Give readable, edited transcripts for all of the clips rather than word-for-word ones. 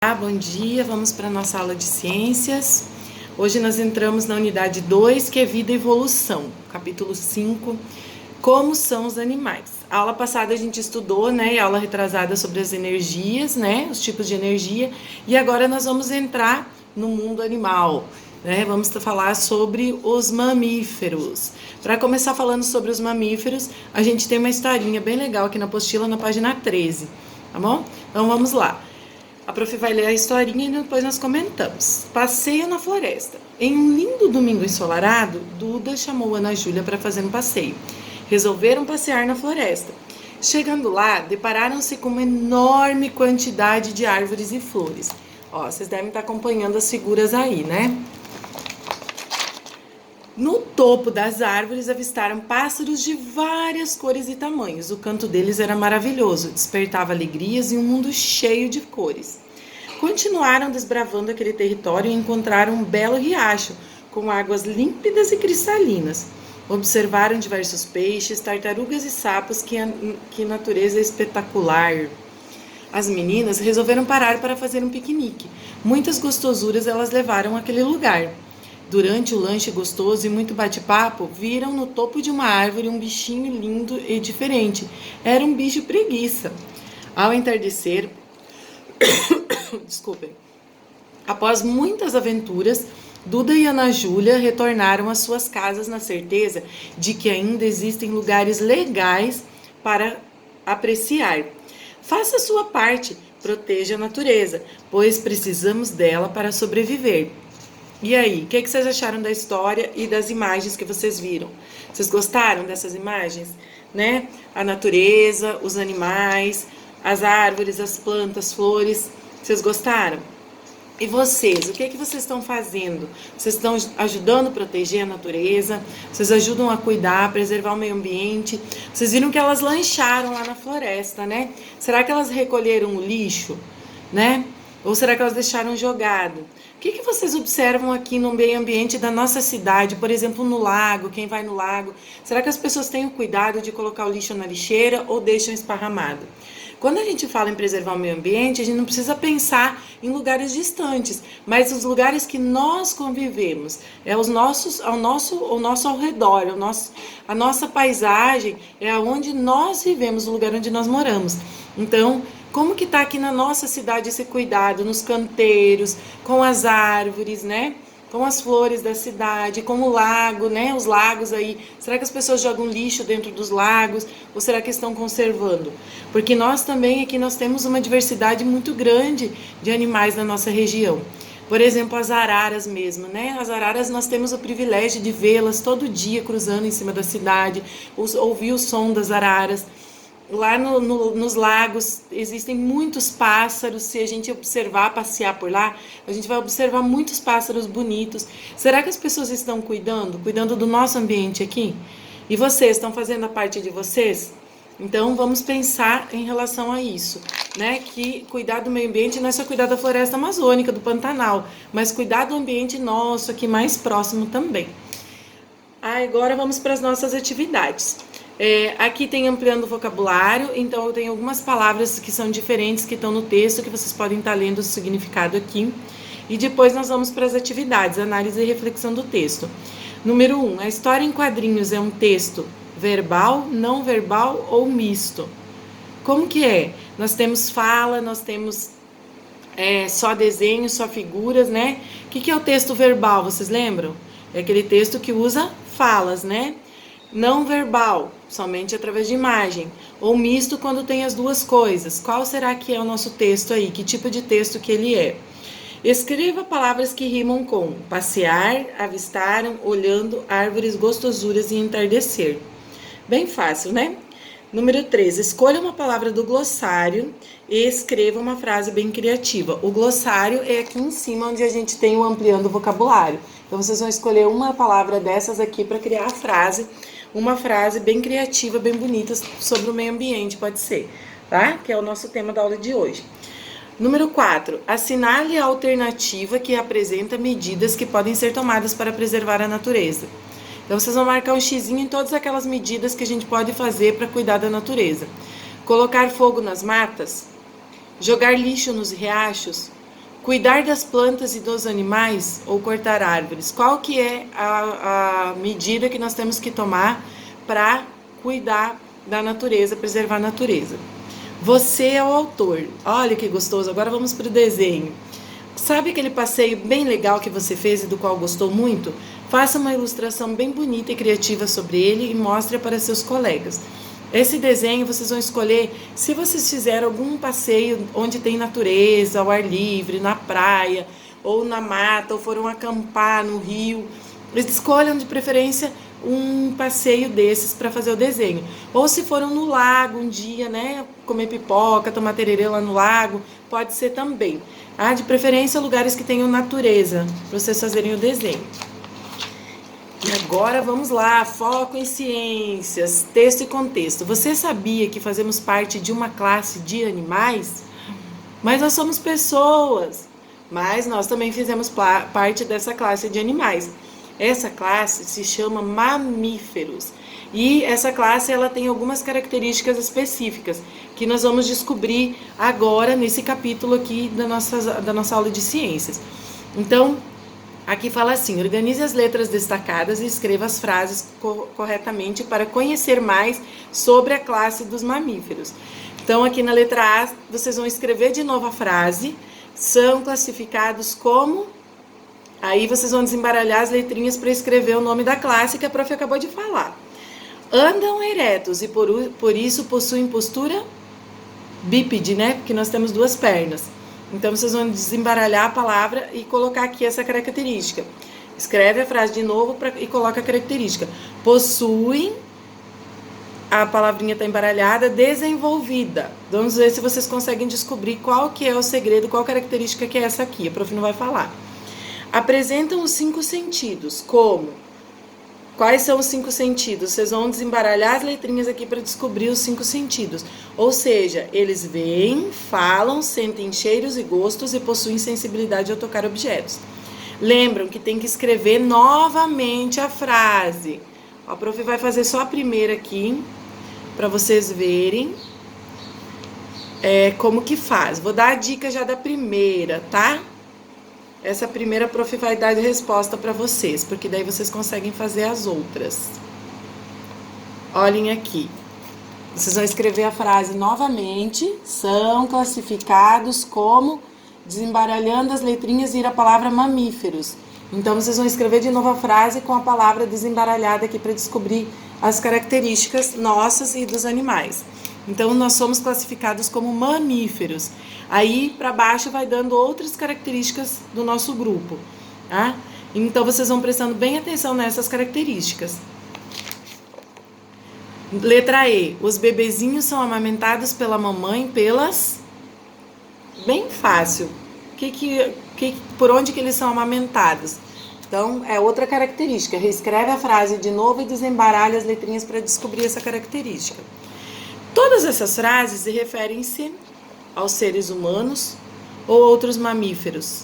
Bom dia, vamos para a nossa aula de ciências. Hoje nós entramos na unidade 2, que é vida e evolução, capítulo 5, como são os animais. A aula passada a gente estudou, e a aula retrasada sobre as energias, os tipos de energia, e agora nós vamos entrar no mundo animal, Vamos falar sobre os mamíferos. Para começar falando sobre os mamíferos, a gente tem uma historinha bem legal aqui na apostila, na página 13, tá bom? Então vamos lá. A prof vai ler a historinha e depois nós comentamos. Passeio na floresta. Em um lindo domingo ensolarado, Duda chamou Ana Júlia para fazer um passeio. Resolveram passear na floresta. Chegando lá, depararam-se com uma enorme quantidade de árvores e flores. Vocês devem estar acompanhando as figuras aí, No topo das árvores avistaram pássaros de várias cores e tamanhos. O canto deles era maravilhoso, despertava alegrias e um mundo cheio de cores. Continuaram desbravando aquele território e encontraram um belo riacho, com águas límpidas e cristalinas. Observaram diversos peixes, tartarugas e sapos, que natureza espetacular! As meninas resolveram parar para fazer um piquenique. Muitas gostosuras elas levaram àquele lugar. Durante o lanche gostoso e muito bate-papo, viram no topo de uma árvore um bichinho lindo e diferente. Era um bicho preguiça. Ao entardecer, desculpem, após muitas aventuras, Duda e Ana Júlia retornaram às suas casas na certeza de que ainda existem lugares legais para apreciar. Faça a sua parte, proteja a natureza, pois precisamos dela para sobreviver. E aí, o que vocês acharam da história e das imagens que vocês viram? Vocês gostaram dessas imagens? A natureza, os animais, as árvores, as plantas, flores. Vocês gostaram? E vocês, o que vocês estão fazendo? Vocês estão ajudando a proteger a natureza? Vocês ajudam a cuidar, a preservar o meio ambiente? Vocês viram que elas lancharam lá na floresta, Será que elas recolheram o lixo, Ou será que elas deixaram jogado? O que vocês observam aqui no meio ambiente da nossa cidade, por exemplo, no lago, quem vai no lago? Será que as pessoas têm o cuidado de colocar o lixo na lixeira ou deixam esparramado? Quando a gente fala em preservar o meio ambiente, a gente não precisa pensar em lugares distantes, mas os lugares que nós convivemos, ao nosso ao redor, a nossa paisagem é onde nós vivemos, o lugar onde nós moramos. Então, como que está aqui na nossa cidade esse cuidado, nos canteiros, com as árvores, com as flores da cidade, com o lago, os lagos aí. Será que as pessoas jogam lixo dentro dos lagos? Ou será que estão conservando? Porque nós também aqui nós temos uma diversidade muito grande de animais na nossa região. Por exemplo, as araras mesmo, As araras nós temos o privilégio de vê-las todo dia cruzando em cima da cidade, ouvir o som das araras. Lá nos lagos existem muitos pássaros. Se a gente observar, passear por lá, a gente vai observar muitos pássaros bonitos. Será que as pessoas estão cuidando do nosso ambiente aqui? E vocês estão fazendo a parte de vocês? Então vamos pensar em relação a isso, Que cuidar do meio ambiente não é só cuidar da floresta amazônica, do Pantanal, mas cuidar do ambiente nosso aqui mais próximo também. Agora vamos para as nossas atividades. Aqui tem ampliando o vocabulário, então eu tenho algumas palavras que são diferentes, que estão no texto, que vocês podem estar lendo o significado aqui. E depois nós vamos para as atividades, análise e reflexão do texto. Número 1, a história em quadrinhos é um texto verbal, não verbal ou misto? Como que é? Nós temos fala, nós temos só desenho, só figuras, O que é o texto verbal, vocês lembram? É aquele texto que usa falas, Não verbal, somente através de imagem. Ou misto, quando tem as duas coisas. Qual será que é o nosso texto aí? Que tipo de texto que ele é? Escreva palavras que rimam com passear, avistaram, olhando, árvores, gostosuras e entardecer. Bem fácil, Número 3, escolha uma palavra do glossário e escreva uma frase bem criativa. O glossário é aqui em cima onde a gente tem o ampliando o vocabulário. Então vocês vão escolher uma palavra dessas aqui para criar a frase. Uma frase bem criativa, bem bonita sobre o meio ambiente, pode ser, Que é o nosso tema da aula de hoje. Número 4, assinale a alternativa que apresenta medidas que podem ser tomadas para preservar a natureza. Então vocês vão marcar um xizinho em todas aquelas medidas que a gente pode fazer para cuidar da natureza. Colocar fogo nas matas, jogar lixo nos riachos, Cuidar das plantas e dos animais ou cortar árvores? Qual que é a medida que nós temos que tomar para cuidar da natureza, preservar a natureza? Você é o autor. Olha que gostoso. Agora vamos para o desenho. Sabe aquele passeio bem legal que você fez e do qual gostou muito? Faça uma ilustração bem bonita e criativa sobre ele e mostre para seus colegas. Esse desenho vocês vão escolher se vocês fizeram algum passeio onde tem natureza, ao ar livre, na praia, ou na mata, ou foram acampar no rio. Escolham de preferência um passeio desses para fazer o desenho. Ou se foram no lago um dia, né, comer pipoca, tomar tererê lá no lago, pode ser também. De preferência lugares que tenham natureza, para vocês fazerem o desenho. E agora vamos lá, foco em ciências, texto e contexto. Você sabia que fazemos parte de uma classe de animais? Mas nós somos pessoas, mas nós também fizemos parte dessa classe de animais. Essa classe se chama mamíferos. E essa classe ela tem algumas características específicas que nós vamos descobrir agora nesse capítulo aqui da nossa aula de ciências. Então, aqui fala assim: organize as letras destacadas e escreva as frases corretamente para conhecer mais sobre a classe dos mamíferos. Então, aqui na letra A, vocês vão escrever de novo a frase. São classificados como... Aí vocês vão desembaralhar as letrinhas para escrever o nome da classe que a prof acabou de falar. Andam eretos e por isso possuem postura bípede, né? Porque nós temos duas pernas. Então, vocês vão desembaralhar a palavra e colocar aqui essa característica. Escreve a frase de novo e coloca a característica. Possuem, a palavrinha está embaralhada, desenvolvida. Vamos ver se vocês conseguem descobrir qual que é o segredo, qual característica que é essa aqui. A prof não vai falar. Apresentam os 5 sentidos. Como? Quais são os 5 sentidos? Vocês vão desembaralhar as letrinhas aqui para descobrir os 5 sentidos. Ou seja, eles veem, falam, sentem cheiros e gostos e possuem sensibilidade ao tocar objetos. Lembram que tem que escrever novamente a frase. A prof vai fazer só a primeira aqui, para vocês verem como que faz. Vou dar a dica já da primeira, tá? Essa primeira prof vai dar de resposta para vocês, porque daí vocês conseguem fazer as outras. Olhem aqui. Vocês vão escrever a frase novamente. São classificados como... Desembaralhando as letrinhas e ir a palavra mamíferos. Então, vocês vão escrever de novo a frase com a palavra desembaralhada aqui para descobrir as características nossas e dos animais. Então, nós somos classificados como mamíferos. Aí, para baixo, vai dando outras características do nosso grupo, tá? Então, vocês vão prestando bem atenção nessas características. Letra E. Os bebezinhos são amamentados pela mamãe pelas... Bem fácil. Por onde que eles são amamentados? Então, é outra característica. Reescreve a frase de novo e desembaralha as letrinhas para descobrir essa característica. Todas essas frases referem-se aos seres humanos ou outros mamíferos.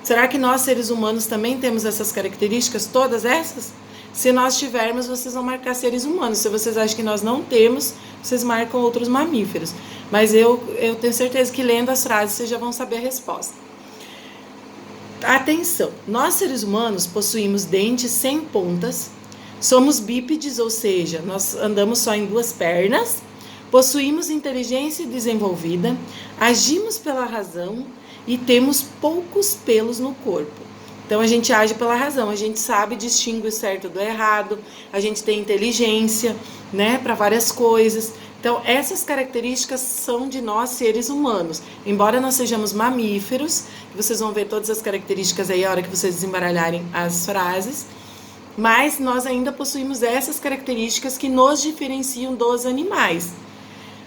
Será que nós, seres humanos, também temos essas características, todas essas? Se nós tivermos, vocês vão marcar seres humanos. Se vocês acham que nós não temos, vocês marcam outros mamíferos. Mas eu tenho certeza que lendo as frases, vocês já vão saber a resposta. Atenção! Nós, seres humanos, possuímos dentes sem pontas, somos bípedes, ou seja, nós andamos só em 2 pernas, possuímos inteligência desenvolvida, agimos pela razão e temos poucos pelos no corpo. Então, a gente age pela razão, a gente sabe distinguir o certo do errado, a gente tem inteligência, né, para várias coisas. Então, essas características são de nós, seres humanos. Embora nós sejamos mamíferos, vocês vão ver todas as características aí a hora que vocês desembaralharem as frases, mas nós ainda possuímos essas características que nos diferenciam dos animais.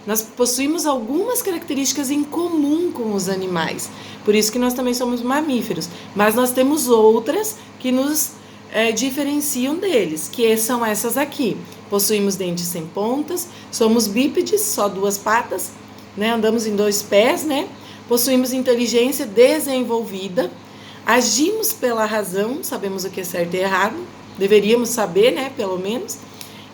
Nós possuímos algumas características em comum com os animais, por isso que nós também somos mamíferos, mas nós temos outras que nos diferenciam deles, que são essas aqui. Possuímos dentes sem pontas, somos bípedes, só 2 patas, né? Andamos em 2 pés, né? Possuímos inteligência desenvolvida, agimos pela razão, sabemos o que é certo e errado, deveríamos saber, né, pelo menos,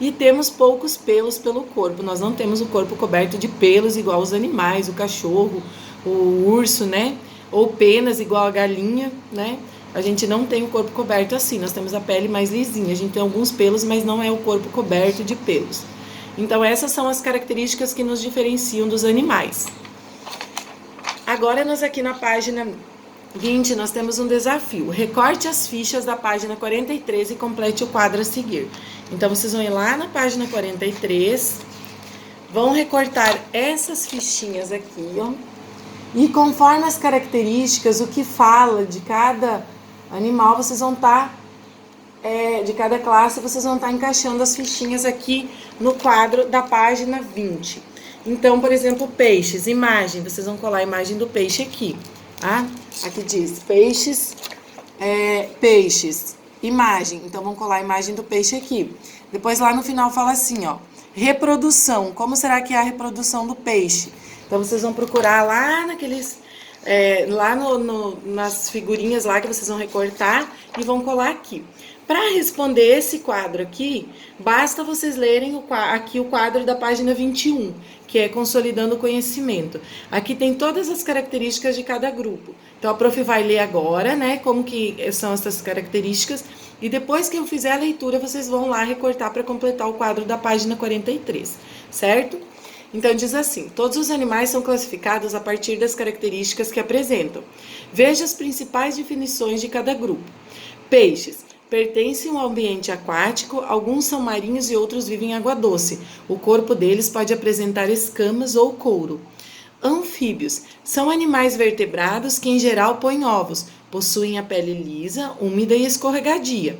e temos poucos pelos pelo corpo. Nós não temos o corpo coberto de pelos igual os animais, o cachorro, o urso, né? ou penas igual a galinha, né? A gente não tem o corpo coberto assim, nós temos a pele mais lisinha, a gente tem alguns pelos, mas não é o corpo coberto de pelos. Então essas são as características que nos diferenciam dos animais. Agora nós aqui na página 20, nós temos um desafio. Recorte as fichas da página 43 e complete o quadro a seguir. Então vocês vão ir lá na página 43, vão recortar essas fichinhas aqui, ó. E conforme as características, o que fala de cada animal, vocês vão estar, de cada classe, vocês vão estar encaixando as fichinhas aqui no quadro da página 20. Então, por exemplo, peixes, imagem, vocês vão colar a imagem do peixe aqui, tá? Aqui diz peixes, peixes, imagem, então vão colar a imagem do peixe aqui. Depois lá no final fala assim, ó, reprodução, como será que é a reprodução do peixe? Então vocês vão procurar lá naqueles, lá nas figurinhas lá que vocês vão recortar e vão colar aqui. Para responder esse quadro aqui, basta vocês lerem aqui o quadro da página 21, que é Consolidando o Conhecimento. Aqui tem todas as características de cada grupo. Então a prof vai ler agora, né, como que são essas características, e depois que eu fizer a leitura, vocês vão lá recortar para completar o quadro da página 43, certo? Então diz assim, todos os animais são classificados a partir das características que apresentam. Veja as principais definições de cada grupo. Peixes. Pertencem ao ambiente aquático, alguns são marinhos e outros vivem em água doce. O corpo deles pode apresentar escamas ou couro. Anfíbios. São animais vertebrados que em geral põem ovos. Possuem a pele lisa, úmida e escorregadia.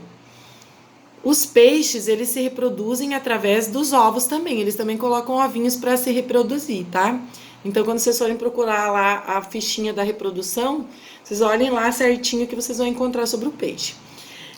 Os peixes, eles se reproduzem através dos ovos também. Eles também colocam ovinhos para se reproduzir, tá? Então, quando vocês forem procurar lá a fichinha da reprodução, vocês olhem lá certinho que vocês vão encontrar sobre o peixe.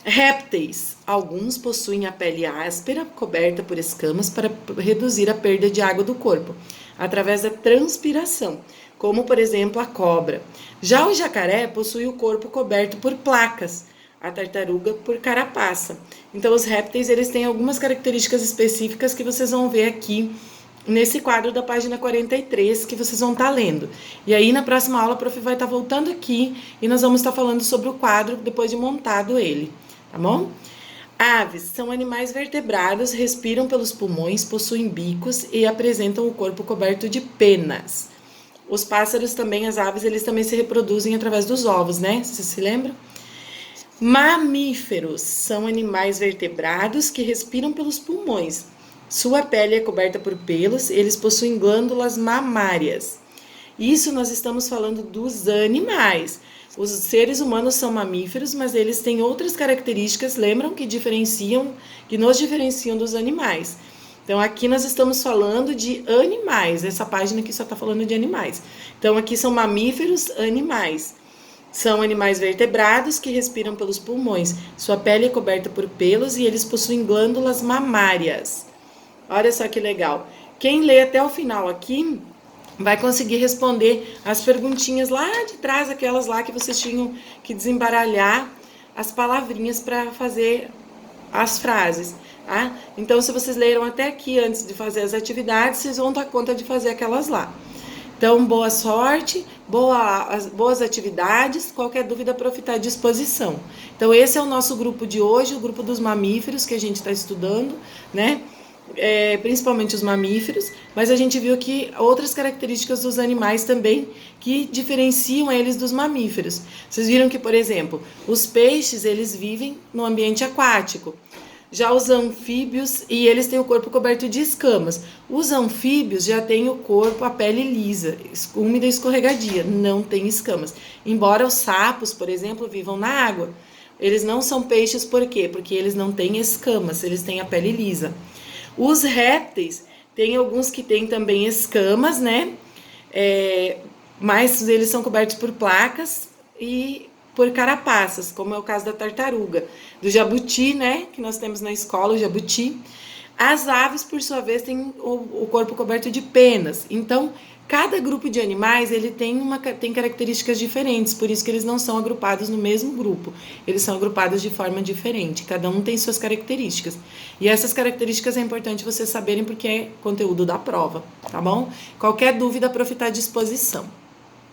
Répteis. Alguns possuem a pele áspera, coberta por escamas para reduzir a perda de água do corpo, através da transpiração, como, por exemplo, a cobra. Já o jacaré possui o corpo coberto por placas, a tartaruga por carapaça. Então, os répteis, eles têm algumas características específicas que vocês vão ver aqui nesse quadro da página 43, que vocês vão estar lendo. E aí, na próxima aula, a prof vai estar voltando aqui e nós vamos estar falando sobre o quadro depois de montado ele. Tá bom? Aves são animais vertebrados, respiram pelos pulmões, possuem bicos e apresentam o corpo coberto de penas. Os pássaros também, as aves, eles também se reproduzem através dos ovos, né? Vocês se lembram? Mamíferos são animais vertebrados que respiram pelos pulmões. Sua pele é coberta por pelos, eles possuem glândulas mamárias. Isso nós estamos falando dos animais. Os seres humanos são mamíferos, mas eles têm outras características, lembram, que nos diferenciam dos animais. Então, aqui nós estamos falando de animais, essa página aqui só está falando de animais. Então, aqui são mamíferos, animais. São animais vertebrados que respiram pelos pulmões. Sua pele é coberta por pelos e eles possuem glândulas mamárias. Olha só que legal. Quem lê até o final aqui vai conseguir responder as perguntinhas lá de trás, aquelas lá que vocês tinham que desembaralhar as palavrinhas para fazer as frases, tá? Então, se vocês leram até aqui antes de fazer as atividades, vocês vão dar conta de fazer aquelas lá. Então, boa sorte, boas atividades, qualquer dúvida, a prof está à disposição. Então, esse é o nosso grupo de hoje, o grupo dos mamíferos que a gente está estudando, né? Principalmente os mamíferos, mas a gente viu aqui outras características dos animais também que diferenciam eles dos mamíferos. Vocês viram que, por exemplo, os peixes, eles vivem no ambiente aquático. Já os anfíbios, e eles têm o corpo coberto de escamas. Os anfíbios já têm o corpo, a pele lisa, úmida e escorregadia, não tem escamas. Embora os sapos, por exemplo, vivam na água. Eles não são peixes, por quê? Porque eles não têm escamas, eles têm a pele lisa. Os répteis, tem alguns que têm também escamas, né? Mas eles são cobertos por placas e por carapaças, como é o caso da tartaruga. Do jabuti, né? Que nós temos na escola, o jabuti. As aves, por sua vez, têm o corpo coberto de penas. Então, cada grupo de animais, ele tem características diferentes, por isso que eles não são agrupados no mesmo grupo. Eles são agrupados de forma diferente, cada um tem suas características. E essas características é importante vocês saberem porque é conteúdo da prova, tá bom? Qualquer dúvida, a prof está à disposição.